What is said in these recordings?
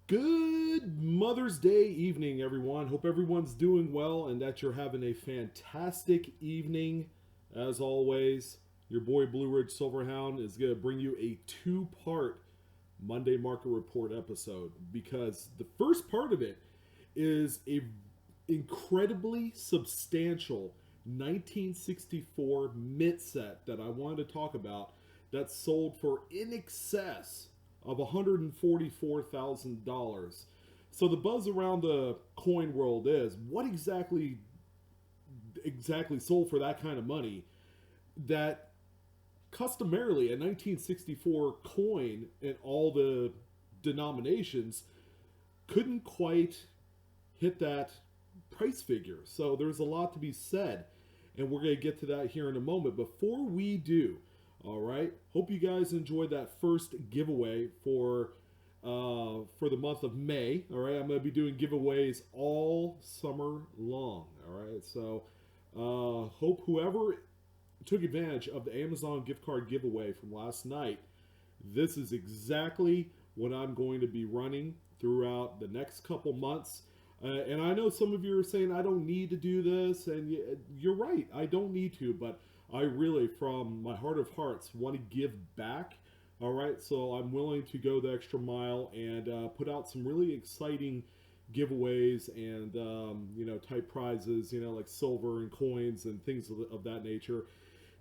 Good Mother's Day evening, everyone. Hope everyone's doing well and that you're having a fantastic evening. As always, your boy Blue Ridge Silverhound is going to bring you a two-part Monday Market Report episode because the first part of it is a incredibly substantial 1964 mint set that I wanted to talk about that sold for in excess of $144,000. So the buzz around the coin world is what exactly sold for that kind of money that customarily a 1964 coin in all the denominations couldn't quite hit that price figure. So there's a lot to be said, and we're going to get to that here in a moment. Before we do, all right, hope you guys enjoyed that first giveaway for the month of May. All right, I'm going to be doing giveaways all summer long. All right, so hope whoever took advantage of the Amazon gift card giveaway from last night, this is exactly what I'm going to be running throughout the next couple months. And I know some of you are saying I don't need to do this, and you're right, I don't need to, but I really, from my heart of hearts, want to give back. All right, so I'm willing to go the extra mile and put out some really exciting giveaways and type prizes, like silver and coins and things of that nature,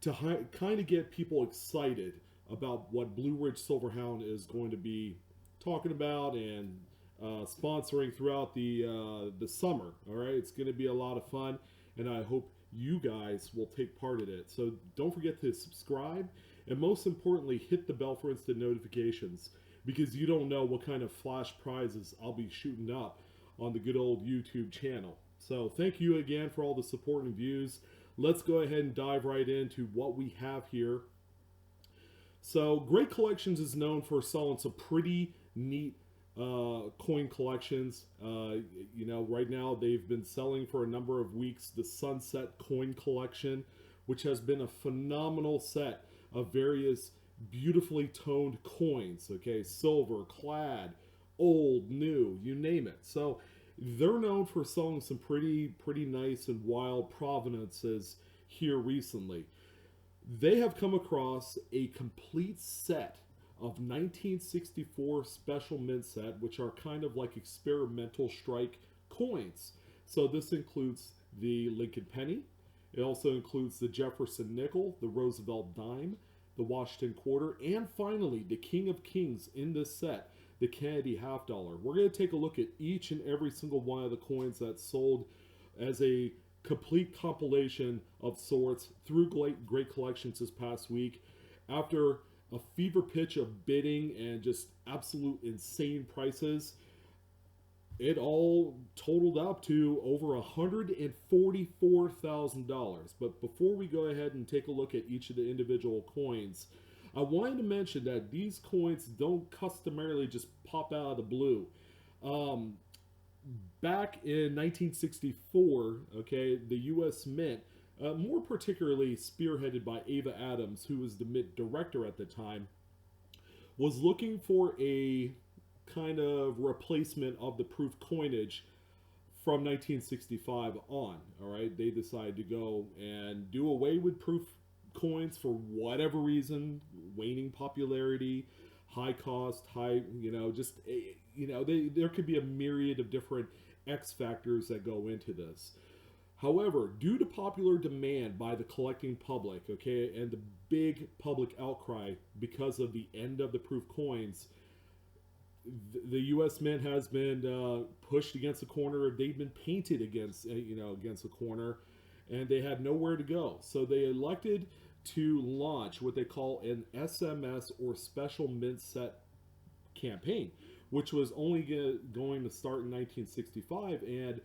to kind of get people excited about what Blue Ridge Silverhound is going to be talking about and sponsoring throughout the summer. All right, it's going to be a lot of fun, and I hope you guys will take part in it. So don't forget to subscribe, and most importantly, hit the bell for instant notifications, because you don't know what kind of flash prizes I'll be shooting up on the good old YouTube channel. So thank you again for all the support and views. Let's go ahead and dive right into what we have here. So Great Collections is known for selling some pretty neat coin collections. Right now they've been selling for a number of weeks the Sunset Coin Collection, which has been a phenomenal set of various beautifully toned coins. Okay, silver, clad, old, new, you name it. So they're known for selling some pretty nice and wild provenances here recently. They have come across a complete set of 1964 special mint set, which are kind of like experimental strike coins. So this includes the Lincoln penny. It also includes the Jefferson nickel, the Roosevelt dime, the Washington quarter, and finally the King of Kings in this set, the Kennedy half dollar. We're going to take a look at each and every single one of the coins that sold as a complete compilation of sorts through Great Collections this past week. After a fever pitch of bidding and just absolute insane prices, it all totaled up to over $144,000. But before we go ahead and take a look at each of the individual coins, I wanted to mention that these coins don't customarily just pop out of the blue. Back in 1964, okay, the U.S. Mint, more particularly spearheaded by Ava Adams, who was the Mint director at the time, was looking for a kind of replacement of the proof coinage from 1965 on. All right, they decided to go and do away with proof coins for whatever reason, waning popularity, high cost, there could be a myriad of different X factors that go into this. However, due to popular demand by the collecting public, okay, and the big public outcry because of the end of the proof coins, the U.S. Mint has been pushed against the corner. They've been painted against the corner, and they had nowhere to go. So they elected to launch what they call an SMS, or Special Mint Set campaign, which was only going to start in 1965, and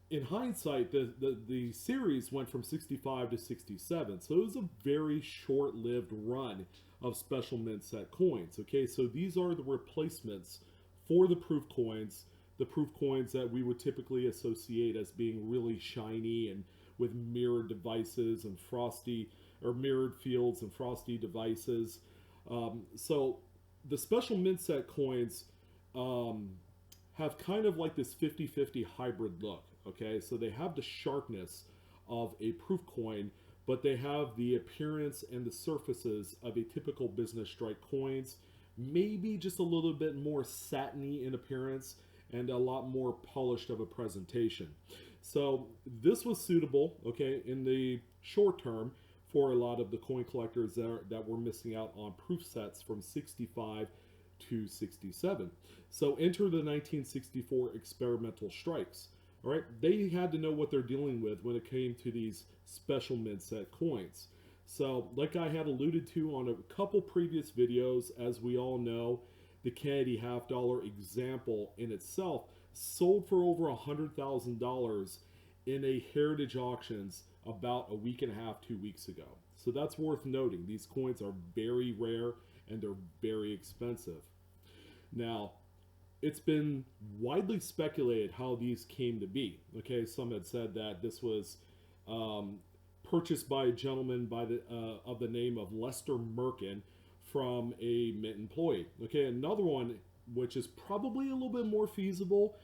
in hindsight, the series went from 65 to 67, so it was a very short-lived run of special mint set coins. Okay, so these are the replacements for the proof coins that we would typically associate as being really shiny and with mirrored devices and mirrored fields and frosty devices. So the special mint set coins have kind of like this 50-50 hybrid look. Okay, so they have the sharpness of a proof coin, but they have the appearance and the surfaces of a typical business strike coins, maybe just a little bit more satiny in appearance and a lot more polished of a presentation. So this was suitable, okay, in the short term for a lot of the coin collectors that were missing out on proof sets from 65 to 67. So enter the 1964 experimental strikes. All right, they had to know what they're dealing with when it came to these special mint set coins. So, like I had alluded to on a couple previous videos, as we all know, the Kennedy half dollar example in itself sold for over $100,000 in a heritage auctions about a week and a half, 2 weeks ago. So that's worth noting. These coins are very rare and they're very expensive. Now, it's been widely speculated how these came to be. Okay, some had said that this was purchased by a gentleman by the of the name of Lester Merkin from a mint employee. Okay, another one which is probably a little bit more feasible.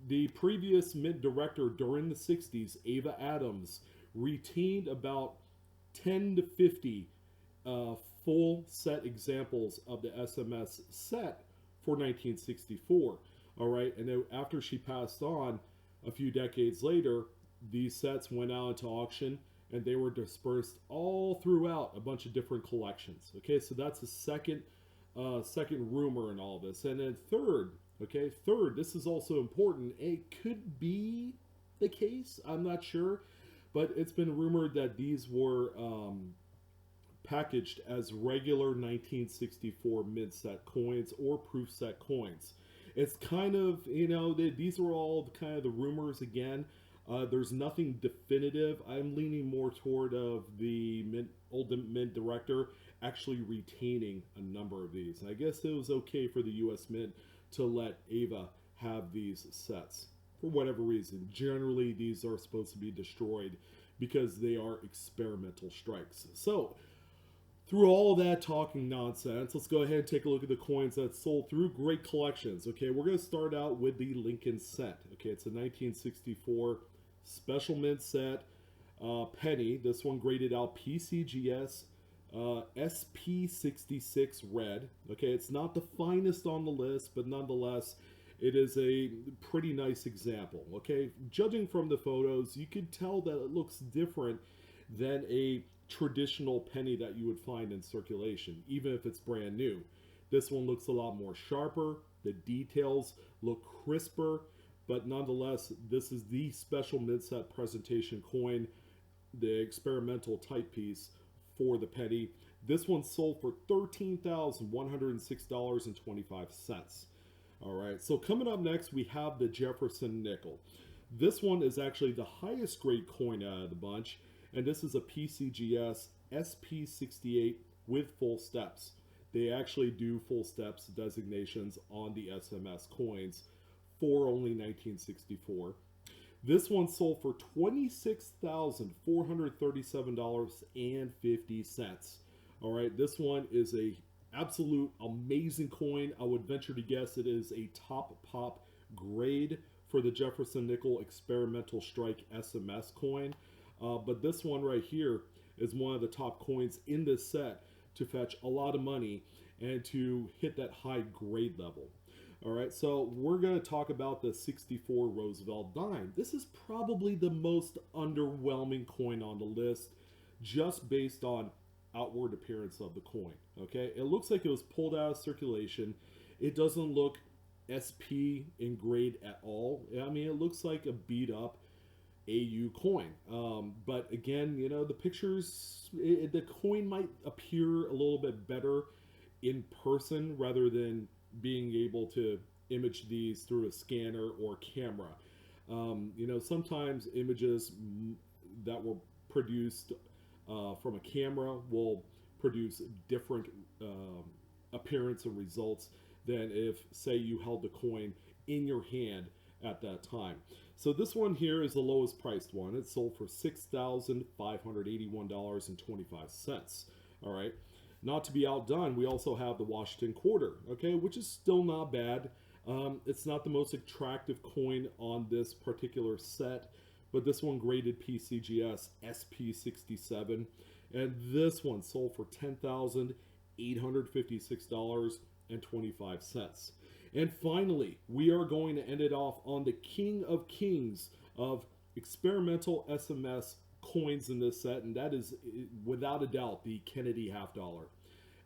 The previous mint director during the 60s, Ava Adams, retained about 10 to 50 full set examples of the SMS set for 1964. All right, and then after she passed on a few decades later, these sets went out into auction and they were dispersed all throughout a bunch of different collections. Okay, so that's the second rumor in all this. And then third, this is also important. It could be the case, I'm not sure, but it's been rumored that these were packaged as regular 1964 mint set coins or proof set coins. It's kind of, these are all kind of the rumors again. There's nothing definitive. I'm leaning more toward of the old mint director actually retaining a number of these. I guess it was okay for the U.S. Mint to let Ava have these sets for whatever reason. Generally, these are supposed to be destroyed because they are experimental strikes. So, through all that talking nonsense, let's go ahead and take a look at the coins that sold through great collections. Okay, we're going to start out with the Lincoln set. Okay, it's a 1964 special mint set penny. This one graded out PCGS SP66 red. Okay, it's not the finest on the list, but nonetheless, it is a pretty nice example. Okay, judging from the photos, you could tell that it looks different than a traditional penny that you would find in circulation, even if it's brand new. This one looks a lot more sharper. The details look crisper, but nonetheless, this is the special mint set presentation coin, the experimental type piece for the penny. This one sold for $13,106.25. All right, so coming up next, we have the Jefferson nickel. This one is actually the highest grade coin out of the bunch, and this is a PCGS SP68 with full steps. They actually do full steps designations on the SMS coins for only 1964. This one sold for $26,437.50. All right, this one is a absolute amazing coin. I would venture to guess it is a top pop grade for the Jefferson nickel experimental strike SMS coin. But this one right here is one of the top coins in this set to fetch a lot of money and to hit that high grade level. All right, so we're going to talk about the 64 Roosevelt Dime. This is probably the most underwhelming coin on the list just based on outward appearance of the coin. Okay, it looks like it was pulled out of circulation. It doesn't look SP in grade at all. I mean, it looks like a beat up AU coin. But again, the pictures, the coin might appear a little bit better in person rather than being able to image these through a scanner or camera. Sometimes images that were produced from a camera will produce different appearance and results than if, say, you held the coin in your hand at that time. So this one here is the lowest priced one. It sold for $6,581.25. All right. Not to be outdone, we also have the Washington quarter, okay, which is still not bad. It's not the most attractive coin on this particular set, but this one graded PCGS SP67, and this one sold for $10,856.25. And finally, we are going to end it off on the king of kings of experimental SMS coins in this set, and that is without a doubt the Kennedy half dollar.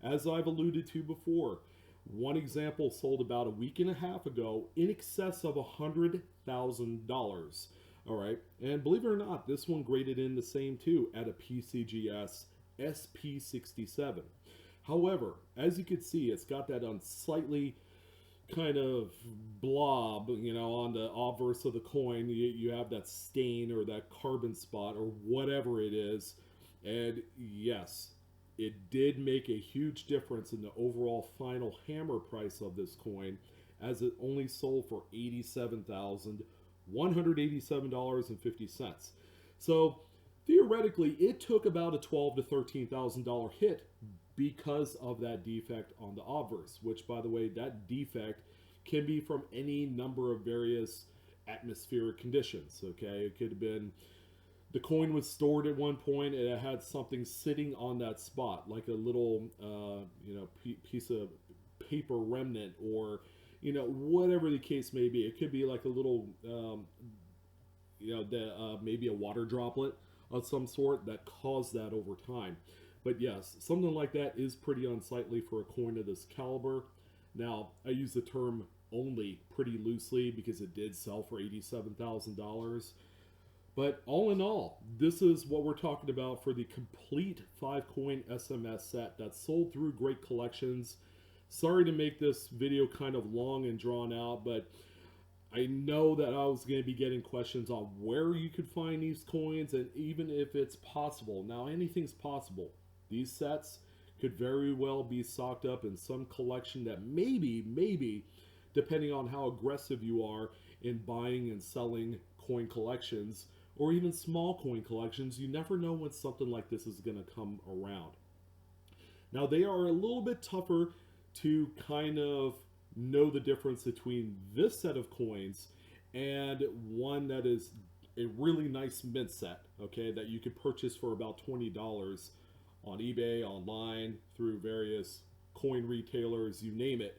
As I've alluded to before, one example sold about a week and a half ago in excess of $100,000. All right, and believe it or not, this one graded in the same too at a PCGS SP67. However, as you can see, it's got that slightly kind of blob, you know, on the obverse of the coin. You have that stain or that carbon spot or whatever it is. And yes, it did make a huge difference in the overall final hammer price of this coin, as it only sold for $87,187.50. So theoretically, it took about a $12,000 to $13,000 hit because of that defect on the obverse, which, by the way, that defect can be from any number of various atmospheric conditions. Okay, it could have been the coin was stored at one point and it had something sitting on that spot, like a little piece of paper remnant, or whatever the case may be. It could be like a little maybe a water droplet of some sort that caused that over time. But yes, something like that is pretty unsightly for a coin of this caliber. Now, I use the term only pretty loosely because it did sell for $87,000. But all in all, this is what we're talking about for the complete 5-coin SMS set that sold through great collections. Sorry to make this video kind of long and drawn out, but I know that I was going to be getting questions on where you could find these coins, and even if it's possible. Now, anything's possible. These sets could very well be socked up in some collection that maybe, depending on how aggressive you are in buying and selling coin collections, or even small coin collections, you never know when something like this is going to come around. Now, they are a little bit tougher to kind of know the difference between this set of coins and one that is a really nice mint set, okay, that you could purchase for about $20 on eBay, online, through various coin retailers, you name it.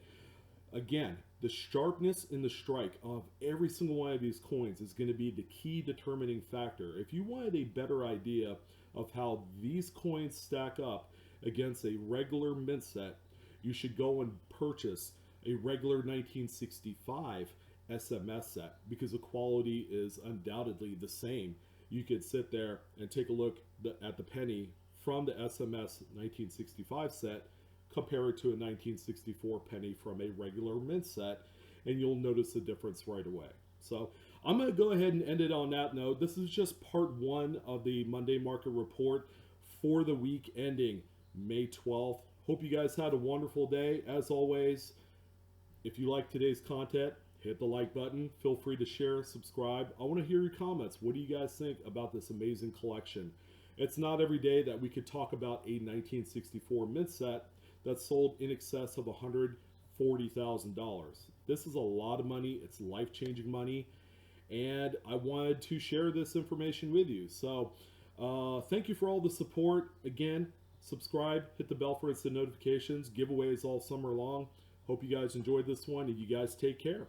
Again, the sharpness in the strike of every single one of these coins is going to be the key determining factor. If you wanted a better idea of how these coins stack up against a regular mint set, you should go and purchase a regular 1965 SMS set, because the quality is undoubtedly the same. You could sit there and take a look at the penny from the SMS 1965 set, compare it to a 1964 penny from a regular mint set, and you'll notice the difference right away. So I'm going to go ahead and end it on that note. This is just part one of the Monday market report for the week ending May 12th. Hope you guys had a wonderful day. As always, if you like today's content, hit the like button. Feel free to share, subscribe. I want to hear your comments. What do you guys think about this amazing collection? It's not every day that we could talk about a 1964 mint set that sold in excess of $140,000. This is a lot of money. It's life-changing money, and I wanted to share this information with you. So thank you for all the support. Again, subscribe, hit the bell for instant notifications. Giveaways all summer long. Hope you guys enjoyed this one, and you guys take care.